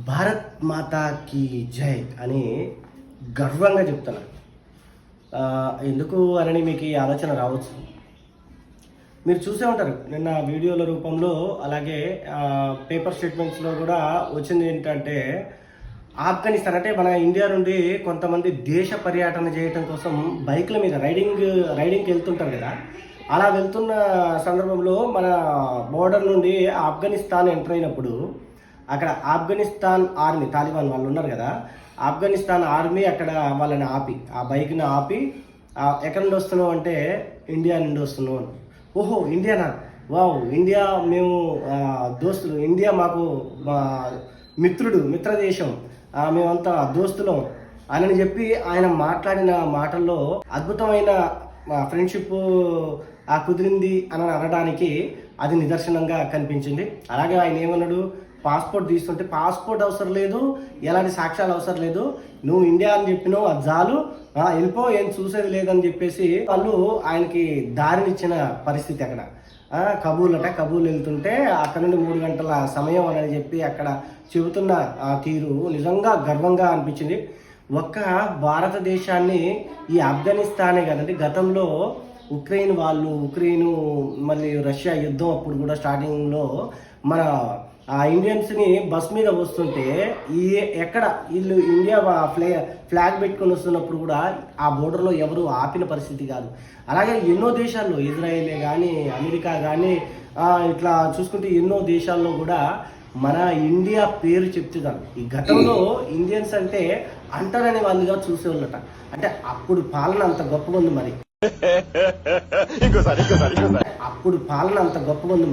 భారత్ మాతాకి జై అని గర్వంగా చెప్తున్నా. ఎందుకు అని మీకు ఈ ఆలోచన రావచ్చు. మీరు చూసే ఉంటారు నిన్న వీడియోల రూపంలో, అలాగే పేపర్ స్టేట్మెంట్స్లో కూడా వచ్చింది ఏంటంటే, ఆఫ్ఘనిస్తాన్ అంటే మన ఇండియా నుండి కొంతమంది దేశ పర్యటన చేయటం కోసం బైక్ల మీద రైడింగ్కి వెళ్తుంటారు కదా. అలా వెళ్తున్న సందర్భంలో మన బోర్డర్ నుండి ఆఫ్ఘనిస్తాన్ ఎంటర్ అయినప్పుడు అక్కడ ఆఫ్ఘనిస్తాన్ ఆర్మీ, తాలిబాన్ వాళ్ళు ఉన్నారు కదా, ఆఫ్ఘనిస్తాన్ ఆర్మీ అక్కడ వాళ్ళని ఆపి, ఆ బైక్ని ఆపి, ఎక్కడి నుండి వస్తున్నావు అంటే ఇండియా నుండి వస్తున్నావు అని. ఓహో ఇండియానా, వావ్ ఇండియా, మేము దోస్తులు, ఇండియా మాకు మిత్ర దేశం, మేమంతా దోస్తులం అని చెప్పి ఆయన మాట్లాడిన మాటల్లో అద్భుతమైన ఫ్రెండ్షిప్ కుదిరింది అని అనడానికి అది నిదర్శనంగా కనిపించింది. అలాగే ఆయన ఏమన్నాడు, పాస్పోర్ట్ తీస్తుంటే పాస్పోర్ట్ అవసరం లేదు, ఎలాంటి సాక్ష్యాలు అవసరం లేదు, నువ్వు ఇండియా అని చెప్పినావు, అది చాలు, వెళ్ళిపో, ఏం చూసేది లేదని చెప్పేసి వాళ్ళు ఆయనకి దారినిచ్చిన పరిస్థితి. అక్కడ కబూల్ వెళ్తుంటే అక్కడ నుండి 3 గంటల సమయం అని చెప్పి అక్కడ చెబుతున్న ఆ తీరు నిజంగా గర్వంగా అనిపించింది. ఒక్క భారతదేశాన్ని ఈ ఆఫ్ఘనిస్తానే కదండి, గతంలో ఉక్రెయిన్ మళ్ళీ రష్యా యుద్ధం అప్పుడు కూడా స్టార్టింగ్లో మన ఇండియన్స్ని బస్ మీద వస్తుంటే ఎక్కడ వీళ్ళు ఇండియా ఫ్లాగ్ పెట్టుకొని వస్తున్నప్పుడు కూడా ఆ బోర్డర్లో ఎవరు ఆపిన పరిస్థితి కాదు. అలాగే ఎన్నో దేశాల్లో, ఇజ్రాయేలే కానీ, అమెరికా కానీ, ఇట్లా చూసుకుంటే ఎన్నో దేశాల్లో కూడా మన ఇండియా పేరు చెప్తున్నాను. ఈ గతంలో ఇండియన్స్ అంటే అంటారనే వాళ్ళుగా చూసేవాళ్ళట. అంటే అప్పుడు పాలన అంత గొప్పగా ఉంది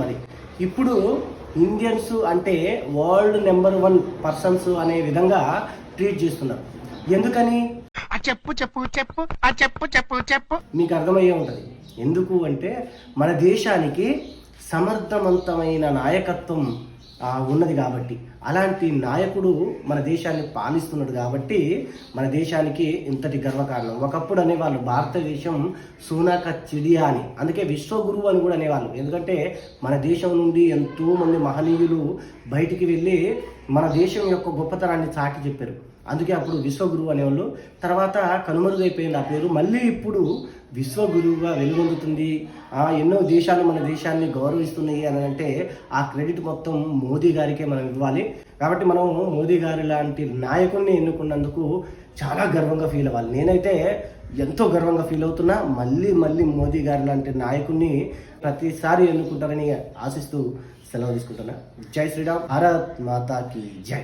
మరి, ఇప్పుడు ఇండియన్స్ అంటే వరల్డ్ నెంబర్ 1 పర్సన్స్ అనే విధంగా ట్రీట్ చేస్తున్నారు. ఎందుకని చెప్పు మీకు అర్థమయ్యే ఉంటుంది. ఎందుకు అంటే మన దేశానికి సమర్థవంతమైన నాయకత్వం ఉన్నది కాబట్టి, అలాంటి నాయకుడు మన దేశాన్ని పాలిస్తున్నాడు కాబట్టి మన దేశానికి ఇంతటి గర్వకారణం. ఒకప్పుడు అనేవాళ్ళు భారతదేశం సోనాక చిడియా అని, అందుకే విశ్వగురువు అని కూడా అనేవాళ్ళు. ఎందుకంటే మన దేశం నుండి ఎంతోమంది మహనీయులు బయటికి వెళ్ళి మన దేశం యొక్క గొప్పతనాన్ని చాటి చెప్పారు. అందుకే అప్పుడు విశ్వగురువు అనేవాళ్ళు. తర్వాత కనుమరుగైపోయింది ఆ పేరు, మళ్ళీ ఇప్పుడు విశ్వగురువుగా వెలుగొందుతుంది. ఎన్నో దేశాలు మన దేశాన్ని గౌరవిస్తున్నాయి అని అంటే ఆ క్రెడిట్ మొత్తం మోదీ గారికే మనం ఇవ్వాలి. కాబట్టి మనం మోదీ గారి లాంటి నాయకుడిని ఎన్నుకున్నందుకు చాలా గర్వంగా ఫీల్ అవ్వాలి. నేనైతే ఎంతో గర్వంగా ఫీల్ అవుతున్నా. మళ్ళీ మోదీ గారి లాంటి నాయకుడిని ప్రతిసారి ఎన్నుకుంటారని ఆశిస్తూ సెలవు తీసుకుంటున్నా. జై శ్రీరామ్, భారత్ మాతాకి జై.